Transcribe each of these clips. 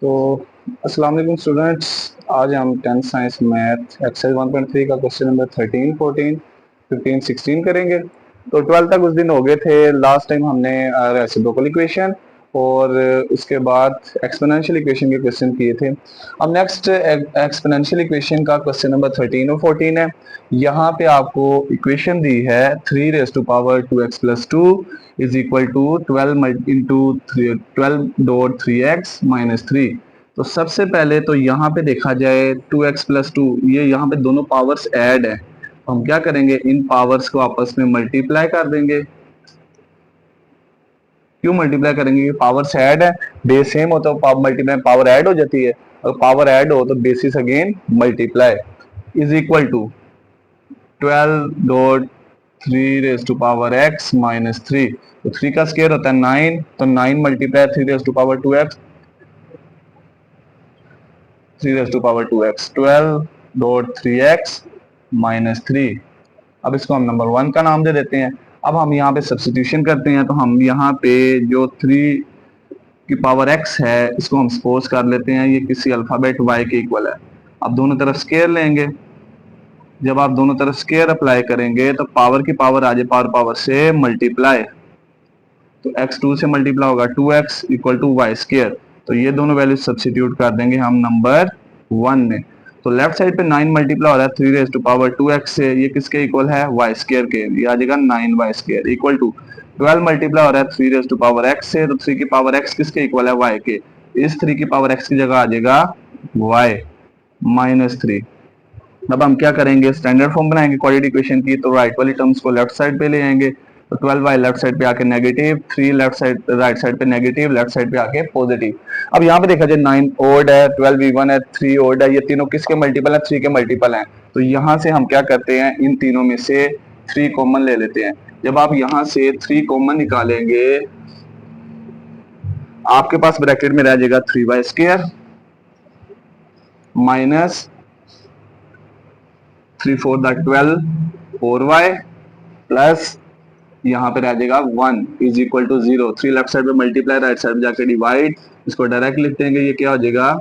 तो अस्सलाम वालेकुम स्टूडेंट्स। आज हम 10th साइंस मैथ एक्सरसाइज 1.3 का क्वेश्चन नंबर 13, 14, 15, 16 करेंगे। तो 12 तक उस दिन हो गए थे। लास्ट टाइम हमने रेसिप्रोकल इक्वेशन और उसके बाद एक्सपोनेंशियल इक्वेशन के क्वेश्चन किए थे। अब नेक्स्ट एक्सपोनेंशियल इक्वेशन का क्वेश्चन नंबर 13 और 14 है। यहाँ पे आपको इक्वेशन दी है 3 raise to power 2x plus 2 is equal to 12 into 12.3x minus 3। तो सबसे पहले तो यहाँ पे देखा जाए 2x प्लस 2, ये यहाँ पे दोनों पावर्स ऐड है। हम क्या करेंगे, इन पावर्स को आपस में मल्टीप्लाई कर देंगे। क्यों मल्टीप्लाई करेंगे? ये पावर्स ऐड है, बेस सेम होता है, मल्टीप्लाई पावर ऐड हो जाती है। और पावर ऐड हो तो bases again multiply is equal to 12.3 raise to power x minus 3। तो 3 का स्क्वायर होता है 9, तो 9 multiply 3 raise to power 2x, 3 raise to power 2x 12.3x minus 3। अब इसको हम नंबर 1 का नाम दे देते हैं। अब हम यहाँ पे सब्स्टिट्यूशन करते हैं, तो हम यहाँ पे जो 3 की पावर x है इसको हम सपोज कर लेते हैं ये किसी अल्फाबेट y के इक्वल है। अब दोनों तरफ स्क्वायर लेंगे। जब आप दोनों तरफ स्क्वायर अप्लाई करेंगे तो पावर की पावर आ जाए पावर से मल्टीप्लाई, तो x2 से मल्टीप्लाई होगा 2x equal to Y square. तो ये दोनों वैल्यू सब्स्टिट्यूट कर देंगे हम नंबर 1 में। तो लेफ्ट साइड पे 9 मल्टीप्लाई हो रहा है 3 रेज टू पावर 2x से, ये किसके इक्वल है? वाई स्क्वायर के। ये आ जाएगा 9y square equal to 12 multiply हो रहा है 3 रेज टू पावर x से, तो 3 की पावर x किसके इक्वल है? y के। इस 3 की पावर x की जगह आ जाएगा y माइनस 3। अब हम क्या करेंगे, स्टैंडर्ड फॉर्म बनाएंगे क्वाड्रेटिक इक्वेशन की। तो राइट वाली टर्म्स को लेफ्ट साइड पे ले आएंगे, तो 12y लेफ्ट साइड पे आके negative, 3 left side right side पे नेगेटिव, लेफ्ट साइड पे आके पॉजिटिव। अब यहाँ पे देखा जाए 9 ओड है, 12 इवन है, 3 ओड है, ये तीनों किसके मल्टीपल है? 3 के मल्टीपल हैं। तो यहाँ से हम क्या करते हैं, इन तीनों में से 3 कॉमन ले लेते हैं। जब आप यहाँ से 3 कॉमन निकालेंगे, आपके पास ब्रैकेट में रह जाएगा 3y square minus 3 4 12 4y plus यहाँ पे रह जाएगा 1 is equal to 0। 3 left side पे मल्टीप्लाई, राइट साइड में जाकर डिवाइड, इसको डायरेक्ट लिख देंगे, ये क्या हो जाएगा?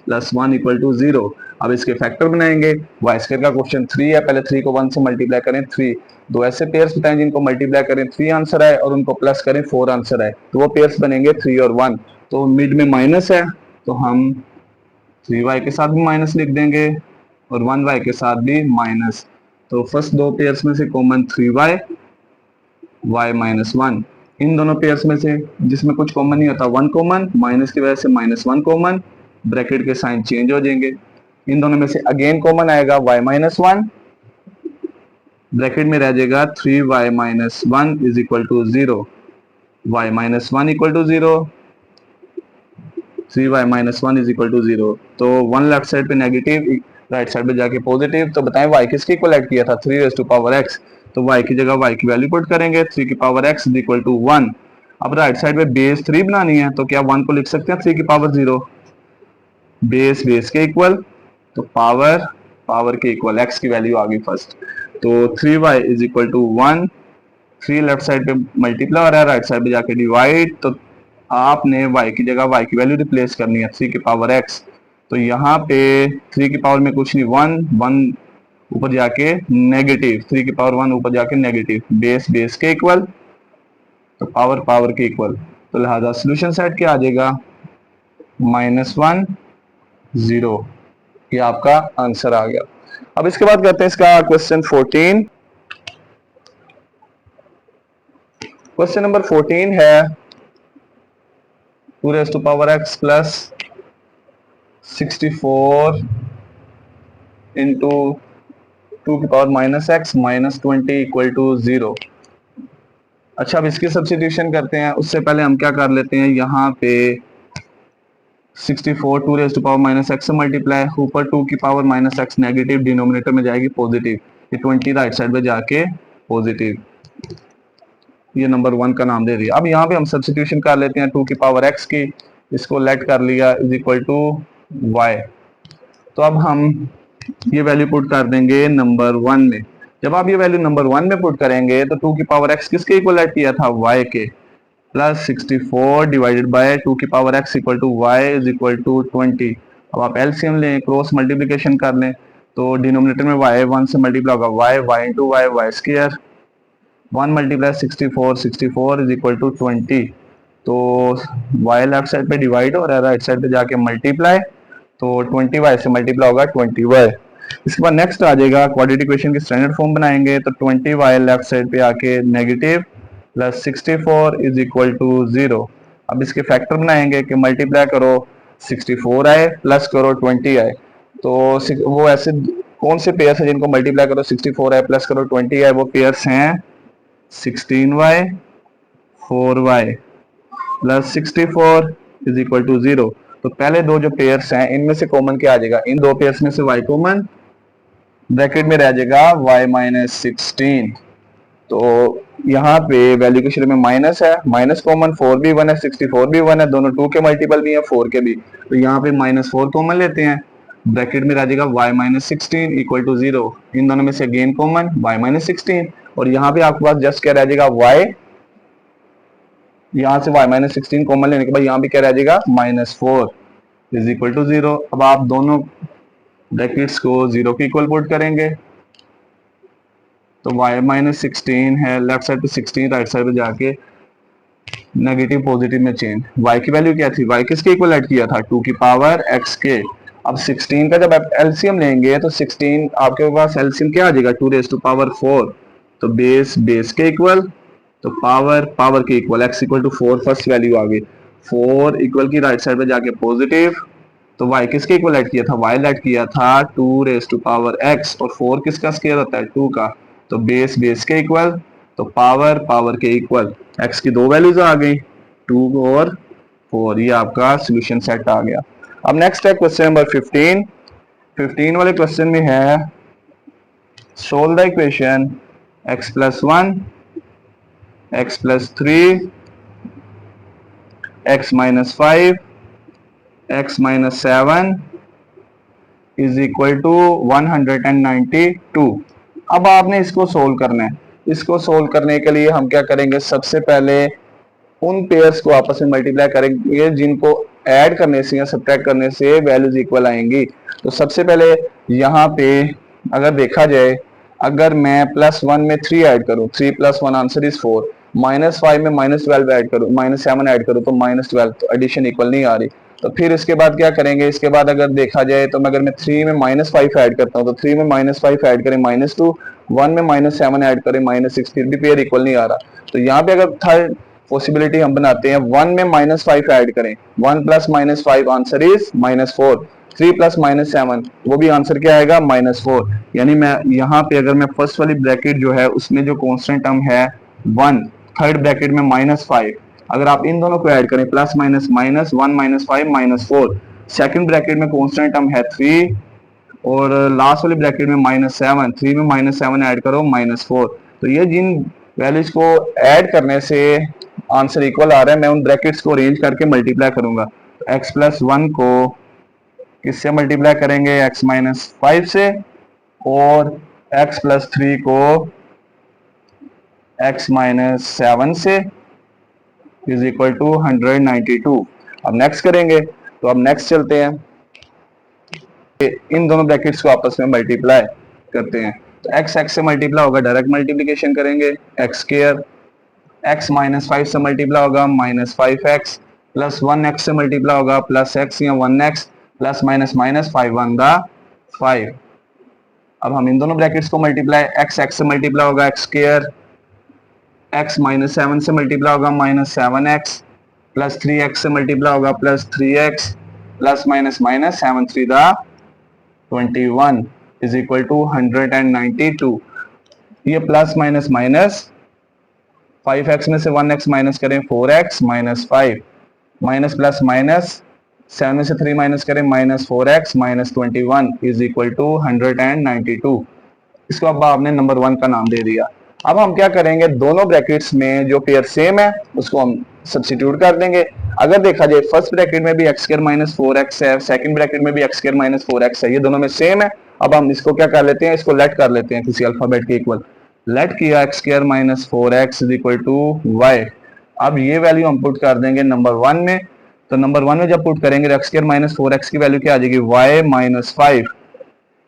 Plus 1 equal to 0। अब इसके फैक्टर बनाएंगे। वाई स्क्वायर का क्वेश्चन 3 है, पहले 3 को 1 से मल्टीप्लाई करें 3। दो ऐसे पेयर्स बताएं जिनको मल्टीप्लाई करें 3 आंसर है और उनको प्लस करें 4 आंसर है, तो वो पेयर्स बनेंगे 3 और 1। तो मिड में माइनस है, तो हम 3y के साथ भी माइनस लिख देंगे और 1y के साथ भी माइनस। तो फर्स्ट दो पेयर्स में से कॉमन 3y, y माइनस 1। इन दोनों पेयर्स में से जिसमें कुछ कॉमन नहीं होता 1 कॉमन, माइनस की वजह से माइनस 1 कॉमन, ब्रैकेट के साइन चेंज हो जाएंगे। इन दोनों में से अगेन कॉमन आएगा y माइनस 1, ब्रैकेट में रह जाएगा 3y minus 1 is equal to 0, y minus 1 equal to 0, 3y minus 1 is equal to 0। तो 1 लेफ्ट साइड पे नेगेटिव, राइट साइड पे जाके पॉजिटिव। तो बताएं y किसके इक्वल ऐड किया था? 3 रेज़ टू पावर x। तो y की जगह y की वैल्यू पुट करेंगे, 3 की power x is equal to 1। अब राइट साइड पे बेस 3 बनानी है, तो क्या 1 को लिख सकते हैं 3 की पावर 0, बेस बेस के इक्वल, तो पावर पावर के इक्वल, x की वैल्यू आ गई फर्स्ट। तो 3y is equal to 1, 3 left side पे मल्टीप्लाई हो रहा है, राइट साइड पे जाके डिवाइड, तो आपने y की जगह y की वैल्यू रिप्लेस करनी है 3 की पावर x। तो यहाँ पे 3 की पावर में कुछ नहीं, 1 ऊपर जाके नेगेटिव, 3 की पावर 1 ऊपर जाके नेगेटिव, बेस बेस के इक्वल, तो पावर पावर के इक्वल। तो लिहाजा सोल्यूशन सेट क्या आ जाएगा? -1 0। ये आपका आंसर आ गया। अब इसके बाद करते हैं इसका क्वेश्चन 14। क्वेश्चन नंबर 14 है 2 raise to power x plus 64 into 2 की power minus x minus 20 equal to 0। अच्छा, अब इसकी सब्स्टिट्यूशन करते हैं। उससे पहले हम क्या कर लेते हैं, यहाँ पे 64 2 raise to power minus x से मल्टीप्लाई, ऊपर 2 की power minus x negative, denominator में जाएगी पॉजिटिव, ये 20 राइट साइड पे जाके पॉजिटिव, ये नंबर 1 का नाम दे दिया। अब यहाँ पे हम सब्स्टिट्यूशन कर लेते हैं 2 की पावर x की, इसको लेट कर लिया इज इक्वल टू y। तो अब हम ये वैल्यू पुट कर देंगे नंबर 1 में। जब आप ये वैल्यू नंबर 1 में पुट करेंगे तो 2 की पावर x किसके इक्वल ऐड किया था? y के। प्लस 64 डिवाइडेड बाय 2 की power x equal to Y is equal to 20। अब आप एलसीएम लें, क्रॉस मल्टीप्लिकेशन कर लें, तो डिनोमिनेटर में y 1 से मल्टीप्लाई होगा y into Y square, 1 multiply 64 is equal to 20। तो y लेफ्ट साइड पे डिवाइड हो रहा है, राइट साइड पे जाके मल्टीप्लाई, तो 20y से मल्टीप्लाई होगा 20y। इसके बाद नेक्स्ट आ जाएगा क्वाड्रेटिक इक्वेशन की स्टैंडर्ड फॉर्म बनाएंगे, तो 20y लेफ्ट साइड पे आके negative plus 64 is equal to 0। अब इसके फैक्टर बनाएंगे कि मल्टीप्लाई करो 64 आए प्लस करो 20 आए, तो वो ऐसे कौन से पेयर्स हैं जिनको मल्टीप्लाई करो 64 आए प्लस करो 20 आए, वो पेयर्स हैं 16y 4y plus 64 is equal to 0। तो पहले दो जो पेयर्स हैं इनमें से कॉमन क्या आ जाएगा, इन दो पेयर्स में से y कॉमन, ब्रैकेट में रह जाएगा y माइनस 16। तो यहाँ पे वैल्यू के शुरू में माइनस है, माइनस कॉमन, 4 भी 1 है 64 भी 1 है, दोनों 2 के मल्टीपल भी है 4 के भी, तो यहाँ पे -4 कॉमन लेते हैं, ब्रैकेट में रह जाएगा y माइनस 16 इक्वल टू 0। इन दोनों में से अगेन कॉमन y माइनस 16, और यहाँ पे आपके पास जस्ट क्या रह जाएगा y, यहाँ से y माइनस 16 कॉमन लेने के बाद यहाँ पे क्या रह जाएगा -4 इज इक्वल टू 0। अब आप दोनों ब्रैकेट्स को 0 के इक्वल पुट करेंगे, तो y माइनस 16 है, लेफ्ट साइड पे 16, राइट साइड पे जाके नेगेटिव पॉजिटिव में चेंज। y की वैल्यू क्या थी, y किसके इक्वल ऐड किया था 2 की पावर x के। अब 16 का जब आप एलसीएम लेंगे तो 16 आपके पास एलसीएम क्या आ जाएगा 2 रेज़ टू पावर 4, तो बेस के इक्वल, तो पावर के equal, x equal to 4 first value आ गई, 4 इक्वल की राइट साइड पे जाके पॉजिटिव, तो y किसके इक्वल ऐड किया था, y ऐड किया था 2 रेज़ टू पावर x, और 4 किसका स्क्वायर होता है 2 का, तो बेस के इक्वल, तो पावर के इक्वल, x की दो वैल्यूज आ गई 2 और 4, ये आपका सोल्यूशन सेट आ गया। अब नेक्स्ट है क्वेश्चन नंबर 15 वाले क्वेश्चन में है solve the equation x plus 1 x plus 3 x minus 5 x minus 7 is equal to 192। अब आपने इसको सोल्व करना है। इसको सोल्व करने के लिए हम क्या करेंगे, सबसे पहले उन पेयर्स को आपस में मल्टीप्लाई करेंगे जिनको ऐड करने से या सब्ट्रैक्ट करने से वैल्यूज इक्वल आएंगी। तो सबसे पहले यहाँ पे अगर देखा जाए, अगर मैं +1 में 3 ऐड करूँ, 3 + 1 आंसर इज 4, -5 में -12 ऐड करूँ, -7 ऐड करूँ तो -12, तो एडिशन इक्वल नहीं आ रही। तो फिर इसके बाद क्या करेंगे, इसके बाद अगर देखा जाए तो अगर मैं 3 में -5 ऐड करता हूँ तो 3 में -5 ऐड करें -2, 1 में -7 ऐड करें -6, फिर भी पेयर इक्वल नहीं आ रहा। तो यहाँ पे अगर थर्ड पॉसिबिलिटी हम बनाते हैं, 1 में -5 ऐड करें, 1 + -5 आंसर इज -4, 3 + -7 वो भी आंसर क्या आएगा -4। यानी मैं यहाँ पे अगर मैं फर्स्ट वाली ब्रैकेट जो है उसमें जो कांस्टेंट टर्म है 1, थर्ड ब्रैकेट में -5, अगर आप इन दोनों को ऐड करें plus minus minus 1 -5 -4, second bracket में कांस्टेंट टर्म है 3, और लास्ट वाली ब्रैकेट में -7, 3 में -7 ऐड करो -4। तो ये जिन वैल्यूज को ऐड करने से आंसर इक्वल आ रहा है, मैं उन ब्रैकेट्स को अरेंज करके मल्टीप्लाई करूंगा। तो x + 1 को किससे मल्टीप्लाई करेंगे, x - 5 से, और x + 3 को x - 7 से, इज इक्वल टू 192। अब नेक्स्ट करेंगे, तो अब नेक्स्ट चलते हैं, इन दोनों ब्रैकेट्स को आपस में मल्टीप्लाई करते हैं। तो x से मल्टीप्लाई होगा, डायरेक्ट मल्टीप्लिकेशन करेंगे, x², x - 5 से मल्टीप्लाई होगा -5x, प्लस 1x से मल्टीप्लाई होगा +x या 1x, प्लस माइनस माइनस 5 1 दा 5। अब हम इन दोनों ब्रैकेट्स को मल्टीप्लाई, x से मल्टीप्लाई होगा x², x - 7 से मल्टीप्लाई होगा -7x, प्लस 3x से मल्टीप्लाई होगा +3x, प्लस माइनस माइनस 7 3 दा 21 इज इक्वल टू 192। ये प्लस माइनस माइनस 5x में से 1x माइनस करें 4x -5, माइनस प्लस माइनस 7 में से 3 माइनस करें -4x -21 इज इक्वल टू 192। इसको अब आपने नंबर 1 का नाम दे दिया। अब हम क्या करेंगे, दोनों ब्रैकेट्स में जो पेयर सेम है उसको हम सब्स्टिट्यूट कर देंगे। अगर देखा जाए फर्स्ट ब्रैकेट में भी x² - 4x है, सेकंड ब्रैकेट में भी x² - 4x है, ये दोनों में सेम है। अब हम इसको क्या कर लेते हैं, इसको लेट कर लेते हैं किसी अल्फाबेट के इक्वल। लेट किया x² - 4x is equal to y, अब ये वैल्यू हम पुट कर देंगे नंबर 1 में। तो नंबर 1 में जब पुट करेंगे तो एक्स स्क्वायर माइनस 4x की वैल्यू क्या आ जाएगी, y माइनस 5।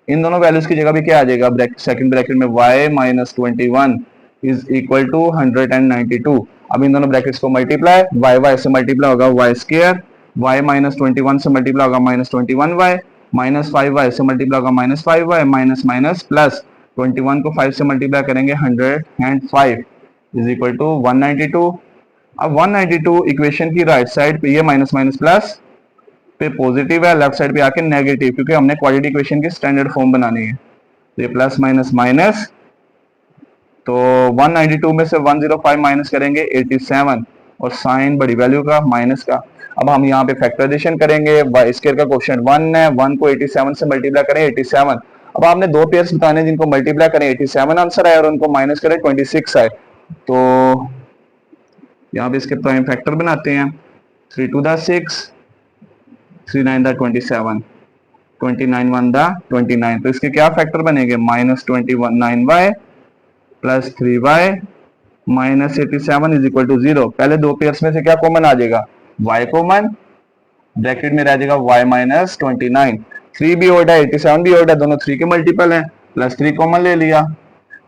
इन दोनों वैल्यूज की जगह भी क्या आ जाएगा, सेकंड ब्रैकेट में y minus 21 is equal to 192। अब इन दोनों ब्रैकेट्स को मल्टीप्लाई, y से मल्टीप्लाई होगा y स्क्वायर, y माइनस 21 से मल्टीप्लाई होगा माइनस 21y, माइनस 5y से मल्टीप्लाई होगा minus 5y, minus minus plus 21 को 5 से मल्टीप्लाई करेंगे 105 इज इक्वल टू 192। अब 192 इक्वेशन की राइट साइड पे ये माइनस माइनस प्लस पे पॉजिटिव है, लेफ्ट साइड पे आके नेगेटिव, क्योंकि हमने क्वाड्रेटिक इक्वेशन की स्टैंडर्ड फॉर्म बनानी है। तो ये प्लस माइनस माइनस, तो 192 में से 105 माइनस करेंगे 87 और साइन बड़ी वैल्यू का माइनस का। अब हम यहाँ पे फैक्टराइजेशन करेंगे, वाई स्क्वायर का कोएफिशिएंट 1 है, 1 को 87 से मल्टीप्लाई करें 87। अब आपने दो पेयर्स बताने जिनको मल्टीप्लाई करें 87 आंसर आए और उनको माइनस करें 26 आए। तो यहाँ पे इसके प्राइम फैक्टर बनाते हैं, 3 to the 6, 3 9 the 27, 29 1 the 29। तो इसके क्या फैक्टर बनेंगे, minus 9y plus 3y minus 87 is equal to 0। पहले दो पेयर्स में से क्या कॉमन आ जाएगा, y कॉमन, ब्रैकेट में रह जाएगा y माइनस 29। 3 भी ऑड है 87 भी ऑड है, दोनों 3 के मल्टीपल हैं, प्लस 3 कॉमन ले लिया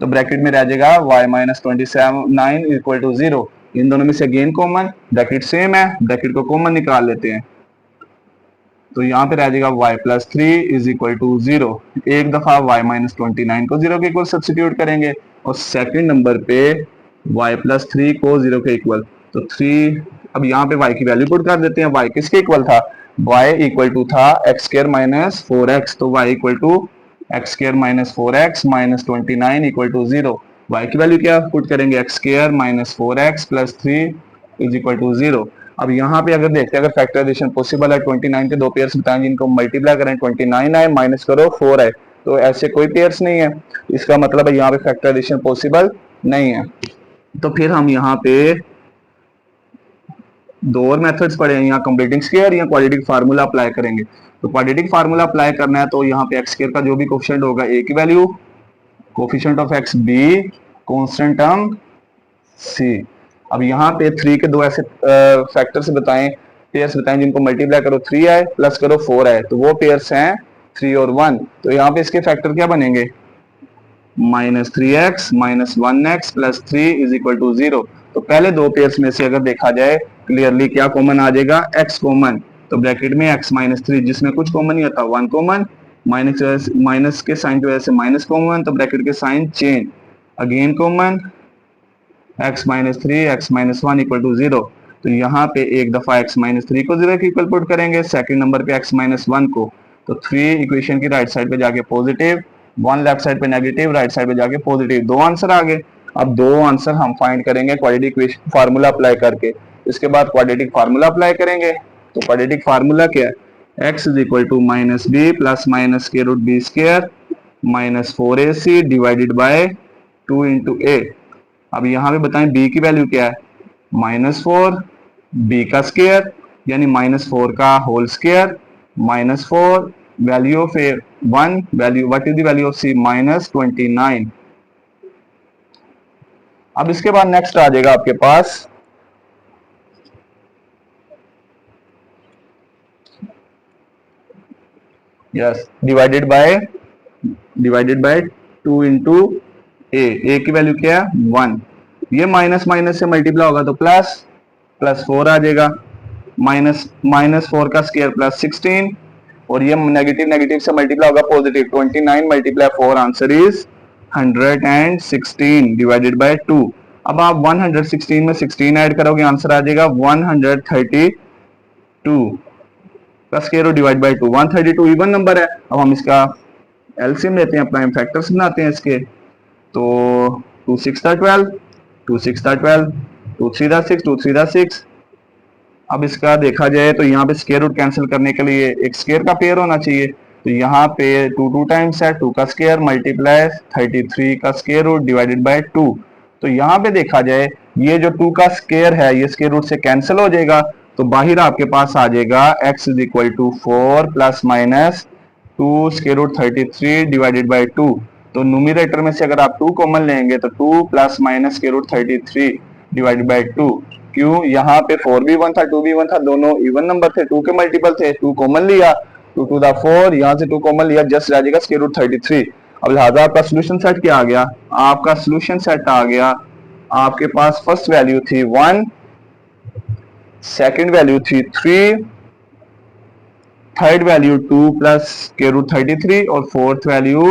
तो ब्रैकेट में रह जाएगा y माइनस 29 इक्वल टू 0। इन दोनों में से अगेन कॉमन, ब्रैकेट सेम है, ब्रैकेट को कॉमन निकाल लेते हैं। तो यहाँ पे रह जाएगा y plus 3 is equal to 0। एक दफा y माइनस 29 को 0 के इक्वल सब्सटीट्यूट करेंगे और सेकंड नंबर पे y प्लस 3 को 0 के इक्वल, तो 3। अब यहाँ पे y की वैल्यू पुट कर देते हैं, y किसके इक्वल था, y इक्वल टू था एक्स स्क्वायर माइनस 4x, तो y equal to X square minus 4x minus 29 equal to 0। y की वैल्यू क्या पुट करेंगे, X square minus 4x plus 3 is equal to 0। अब यहाँ पे अगर देखते हैं अगर फैक्टराइजेशन पॉसिबल है, 29 के दो पेयर्स बताएं जिनको मल्टीप्लाई करें 29 आए माइनस करो 4 आए, तो ऐसे कोई पेयर्स नहीं है, इसका मतलब है यहाँ पे फैक्टराइजेशन पॉसिबल नहीं है। तो फिर हम यहाँ पे दो और मेथड्स पढ़े हैं, यहाँ कंप्लीटिंग स्क्वायर या क्वाड्रेटिक फार्मूला अप्लाई करेंगे। तो क्वाड्रेटिक फार्मूला अप्लाई करना है तो यहाँ पे एक्स स्क्वायर का जो भी कोफिशिएंट होगा ए की value, coefficient of X B, constant term C. अब यहाँ पे 3 के दो ऐसे फैक्टर्स बताएं, पेयर्स बताएं जिनको मल्टीप्लाई करो 3 आए प्लस करो 4 आए, तो वो पेयर्स हैं 3 और 1। तो यहाँ पे इसके फैक्टर क्या बनेंगे, minus 3x minus 1x plus 3 is equal to 0। तो पहले दो पेयर्स में से अगर देखा जाए क्लियरली क्या कॉमन आ जाएगा, x कॉमन, तो ब्रैकेट में x माइनस 3 जिसमें कुछ कॉमन नहीं आता 1 कॉमन, माइनस के साइन की वजह से माइनस कॉमन, तो ब्रैकेट के sign change, again common x minus 3 x minus 1 equal to 0। तो यहाँ पे एक दफा x माइनस 3 को 0 के इक्वल पुट करेंगे, सेकंड नंबर पे x माइनस 1 को, तो 3 इक्वेशन की राइट साइड पे जाके पॉजिटिव, 1 लेफ्ट साइड पे नेगेटिव, राइट साइड पे जाके पॉजिटिव, दो आंसर आ गए। अब दो आंसर हम फाइंड करेंगे क्वाड्रेटिक फार्मूला अप्लाई करके, इसके बाद क्वाड्रेटिक फार्मूला अप्लाई करेंगे। तो क्वाड्रेटिक फार्मूला क्या है, x is equal to minus B plus minus square root B square minus 4ac divided by 2 into A. अब यहाँ पे बताएं b की वैल्यू क्या है, माइनस 4, b का स्क्वायर यानी माइनस 4 का whole square minus 4, value of A 1, value what is the value of c minus 29। अब इसके बाद नेक्स्ट आ जाएगा आपके पास यस डिवाइडेड बाय 2 इंटू ए की वैल्यू क्या है 1, ये माइनस माइनस से मल्टीप्लाई होगा तो प्लस 4 आ जाएगा, माइनस 4 का स्क्वायर प्लस 16 और ये नेगेटिव नेगेटिव से मल्टीप्लाई होगा positive, 29 multiply 4 answer is 116 divided by 2। अब आप 116 में 16 ऐड करोगे आंसर आ जाएगा 132 का square divide by 2, 132 even number है। अब हम इसका एलसीएम लेते हैं, प्राइम फैक्टर्स बनाते हैं इसके, तो 2 6 12, 2 6 12, 2 3 6, 2 3 6। अब इसका देखा जाए तो यहाँ पे स्क्वायर रूट कैंसिल करने के लिए एक स्क्वायर का पेयर होना चाहिए, तो यहाँ पे 2 टाइम्स है 2 का स्क्वायर मल्टीप्लाई 33 का स्क्वायर रूट डिवाइडेड बाय 2। तो यहाँ पे देखा जाए ये जो 2 का स्क्वायर है ये स्क्वायर रूट से कैंसिल हो जाएगा, तो बाहर आपके पास आ जाएगा x is equal to 4 plus minus 2 square root 33 divided by 2। तो न्यूमरेटर में से अगर आप 2 कॉमन लेंगे तो 2 plus minus square root 33 divided by 2 क्यों, यहाँ पे 4 भी 1 था 2 भी 1 था, दोनों इवन नंबर थे, 2 के मल्टीपल थे, 2 कॉमन लिया, 2 टू द 4, यहाँ से 2 कॉमन लिया, जस्ट रह जाएगा स्क्वायर रूट 33। अब लिहाजा आपका सोल्यूशन सेट क्या आ गया, आपका सोल्यूशन सेट आ गया, आपके पास फर्स्ट वैल्यू थी 1, सेकंड वैल्यू थी 3, third value 2 plus square root 33 और fourth value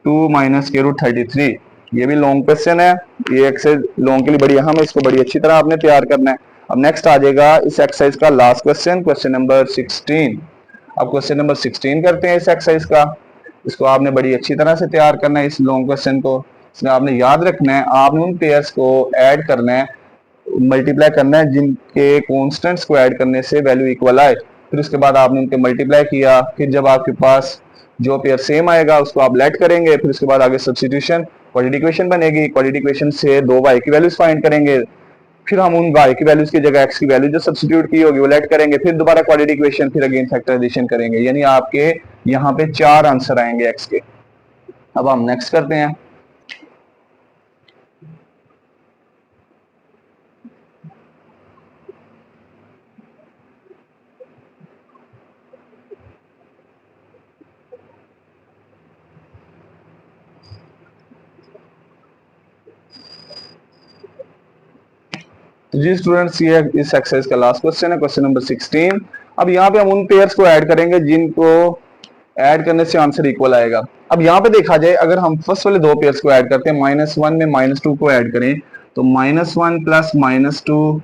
2 minus square root 33। ये भी लॉन्ग क्वेश्चन है, ये एक्सरसाइज लॉन्ग के लिए बड़ी अहम है, इसको बड़ी अच्छी तरह आपने तैयार करना है। अब नेक्स्ट आ जाएगा इस एक्सरसाइज का लास्ट क्वेश्चन, क्वेश्चन नंबर 16। अब क्वेश्चन नंबर 16 करते हैं इस एक्सरसाइज का। इसको आपने बड़ी अच्छी तरह से तैयार करना है, इस लॉन्ग क्वेश्चन को। इसमें आपने याद रखना है, आपने उन पेयर्स को ऐड करना है, मल्टीप्लाई करना है जिनके कॉन्स्टेंट्स को ऐड करने से वैल्यू इक्वल आए। फिर उसके बाद आपने उनके मल्टीप्लाई किया, फिर जब आपके पास जो पेयर सेम आएगा उसको आप लेट करेंगे, फिर उसके बाद आगे सब्स्टिट्यूशन, क्वाड्रेटिक इक्वेशन बनेगी, क्वाड्रेटिक इक्वेशन से दो y की वैल्यूज फाइंड करेंगे, फिर हम उन y की वैल्यूज की जगह x की वैल्यू जो सब्स्टिट्यूट की होगी वो लेट करेंगे, फिर दोबारा क्वाड्रेटिक इक्वेशन, फिर अगेन फैक्टराइजेशन करेंगे, यानी आपके यहाँ पे 4 आंसर आएंगे x के। अब हम नेक्स्ट करते हैं। जी स्टूडेंट्स, ये इस एक्सरसाइज का लास्ट क्वेश्चन है, क्वेश्चन नंबर 16। अब यहाँ पे हम उन पेयर्स को ऐड करेंगे जिनको ऐड करने से आंसर इक्वल आएगा। अब यहाँ पे देखा जाए, अगर हम फर्स्ट वाले दो पेयर्स को ऐड करते हैं, -1 में -2 को ऐड करें तो -1 प्लस -2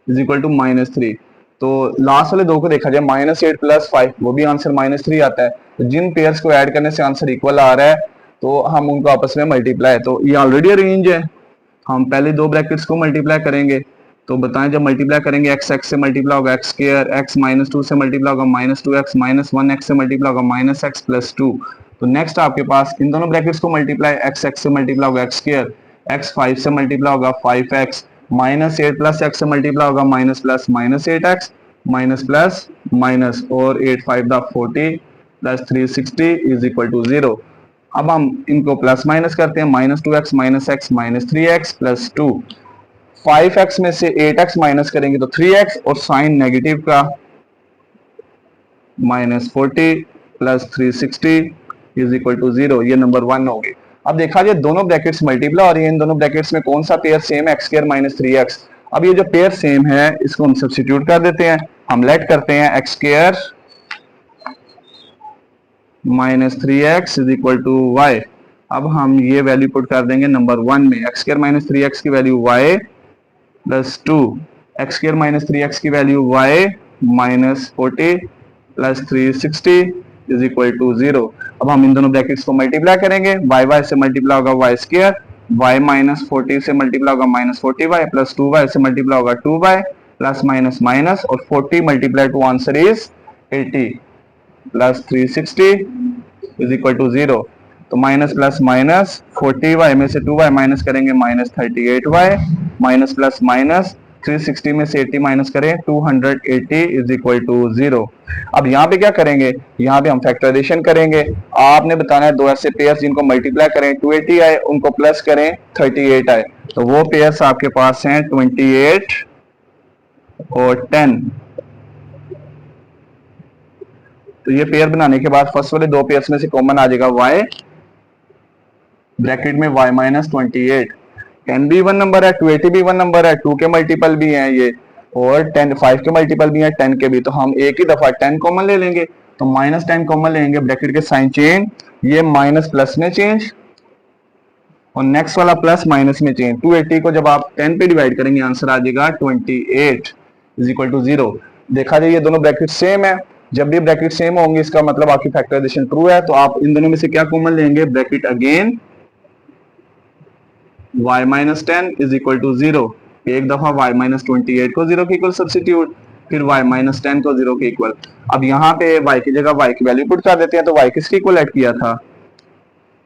इज इक्वल टू -3। तो लास्ट वाले दो को देखा जाए, -8 प्लस 5, वो भी आंसर -3 आता है। तो जिन पेयर्स को ऐड करने से आंसर इक्वल आ रहा है तो हम उनको आपस में मल्टीप्लाई, तो ये ऑलरेडी अरेंज है, हम पहले दो ब्रैकेट्स को मल्टीप्लाई करेंगे। तो बताएं, जब मल्टीप्लाई करेंगे x x से मल्टीप्लाई होगा x स्क्वायर, x -2 से मल्टीप्लाई होगा -2x, -1x से मल्टीप्लाई होगा -x प्लस 2। तो नेक्स्ट आपके पास इन दोनों ब्रैकेट्स को मल्टीप्लाई, x x से मल्टीप्लाई होगा x स्क्वायर, x 5 से मल्टीप्लाई होगा 5x, -8 प्लस x से मल्टीप्लाई होगा minus plus -8x, minus plus minus, और 8 5 the 40 plus 360 is equal to 0। अब हम इनको प्लस माइनस करते हैं, -2x -x -3x plus 2, 5x में से 8x माइनस करेंगे तो 3x, और साइन नेगेटिव का -40 प्लस 360 इज इक्वल टू 0। ये नंबर 1 होगी। अब देखा जाए, दोनों ब्रैकेट्स मल्टीप्लाई और ये इन दोनों ब्रैकेट्स में कौन सा पेयर सेम है, x स्क्वायर -3x। अब ये जो पेयर सेम है इसको हम सब्स्टिट्यूट कर देते हैं, हम लेट करते हैं x square -3x is equal to y। अब हम ये वैल्यू पुट कर देंगे नंबर 1 में, x स्क्वायर -3x की value y plus 2, x square -3x की value y -40 plus 360 is equal to 0। अब हम इन दोनों ब्रैकेट्स को मल्टीप्लाई करेंगे, y से मल्टीप्लाई होगा y स्क्वायर, y -40 से मल्टीप्लाई होगा -40y प्लस 2y से मल्टीप्लाई होगा 2y प्लस माइनस माइनस, और 40 multiply two answer is 80 plus 360 is equal to 0। तो माइनस प्लस माइनस, 40y में से 2y माइनस करेंगे -38y, माइनस प्लस माइनस, 360 में से 80 माइनस करें 280 इज इक्वल टू 0। अब यहाँ पे क्या करेंगे, यहाँ पे हम फैक्टराइजेशन करेंगे। आपने बताना है दो ऐसे पेयर्स जिनको मल्टीप्लाई करें 280 आए, उनको प्लस करें 38 आए। तो वो पेयर्स आपके पास हैं 28 और 10। तो ये पेयर बनाने के बाद फर्स्ट वाले दो पेयर्स में से कॉमन आ जाएगा y, ब्रैकेट में y -28। 10 भी वन नंबर है, 280 भी वन नंबर है, 2 के मल्टीपल भी हैं ये, और 5 के मल्टीपल भी हैं 10 के भी। तो हम एक ही दफा 10 कॉमन ले लेंगे, तो -10 कॉमन लेंगे, ब्रैकेट के साइन चेंज, ये माइनस प्लस में चेंज और नेक्स्ट वाला प्लस माइनस में चेंज। 280 को जब आप 10 पे डिवाइड करेंगे आंसर आ जाएगा 28 इज इक्वल टू 0। देखा जाए ये दोनों ब्रैकेट सेम है, जब भी ब्रैकेट सेम होंगे इसका मतलब आपकी फैक्टराइजेशन ट्रू है। तो आप इन दोनों में से क्या कॉमन लेंगे, bracket again y -10 is equal to 0। एक दफा y -28 को 0 के इक्वल सब्स्टिट्यूट, फिर y -10 को 0 के इक्वल। अब यहाँ पे y की जगह y की वैल्यू पुट कर देते हैं। तो y किसके इक्वल ऐड किया था,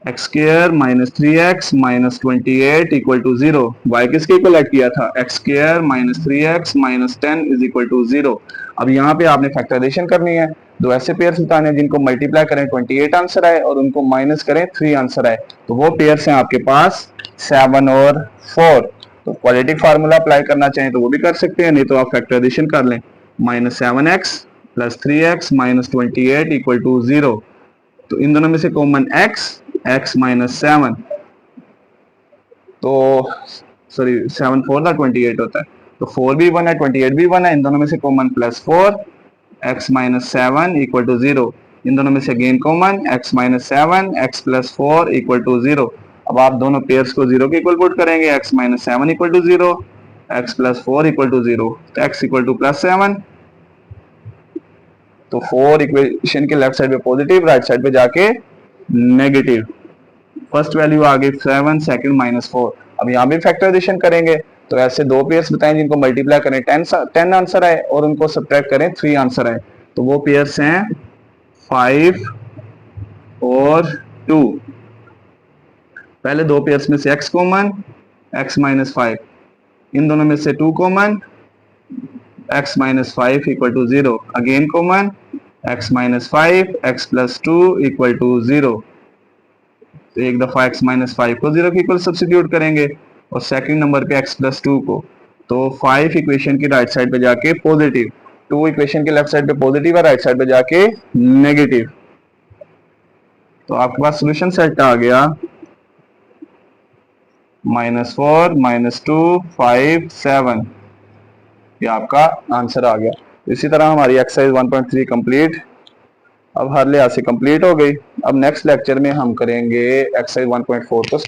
x square -3x -28 equal to 0। y किसके इक्वल ऐड किया था, x square -3x -10 is equal to 0। अब यहाँ पे आपने फैक्टराइजेशन करनी है, दो ऐसे पेयर्स बताने हैं जिनको मल्टीप्लाई करें 28 आंसर आए और उनको माइनस करें 3 आंसर आए। तो वो पेयर्स हैं आपके पास 7 और 4। तो क्वाड्रेटिक फार्मूला अप्लाई करना चाहें तो वो भी कर सकते हैं, नहीं तो आप फैक्टराइजेशन कर लें। -7x + 3x - 28 = 0। तो इन दोनों में से कॉमन x - 7, तो सॉरी 7 4 का 28 होता है, तो 4 भी 1 है 28 भी 1 है, इन दोनों में से कॉमन +4 x - 7 = 0। इन दोनों में से अगेन कॉमन x - 7 x + 4 = 0। अब आप दोनों पेयर्स को 0 के इक्वल पुट करेंगे, x - 7 = 0, x + 4 = 0, तो x = +7। तो 4 इक्वेशन के लेफ्ट साइड पे पॉजिटिव, राइट साइड पे जाके नेगेटिव। फर्स्ट वैल्यू आ गई 7, सेकंड -4। अब यहाँ भी फैक्टराइजेशन करेंगे, तो ऐसे दो पेयर्स बताएं जिनको मल्टीप्लाई करें 10 आंसर आए और उनको सब्ट्रैक्ट करें 3 आंसर आए। तो वो पेयर्स हैं 5 और 2। पहले दो पेयर्स में से x कॉमन, x - 5, इन दोनों में से 2 common, x - 5 = 0, again common x - 5 x + 2 = 0। तो एक दफा x - 5 को 0 के इक्वल सब्स्टिट्यूट करेंगे और सेकंड नंबर पे x + 2 को, तो 5 इक्वेशन की राइट साइड पे जाके पॉजिटिव, 2 इक्वेशन के लेफ्ट साइड पे पॉजिटिव है, राइट साइड पे जाके नेगेटिव। तो आपके पास सोल्यूशन सेट आ गया -4 -2 5 7, ये आपका आंसर आ गया। इसी तरह हमारी एक्सरसाइज 1.3 कंप्लीट अब हर लिहाज से कंप्लीट हो गई। अब नेक्स्ट लेक्चर में हम करेंगे एक्सरसाइज 1.4 को स्टार्ट।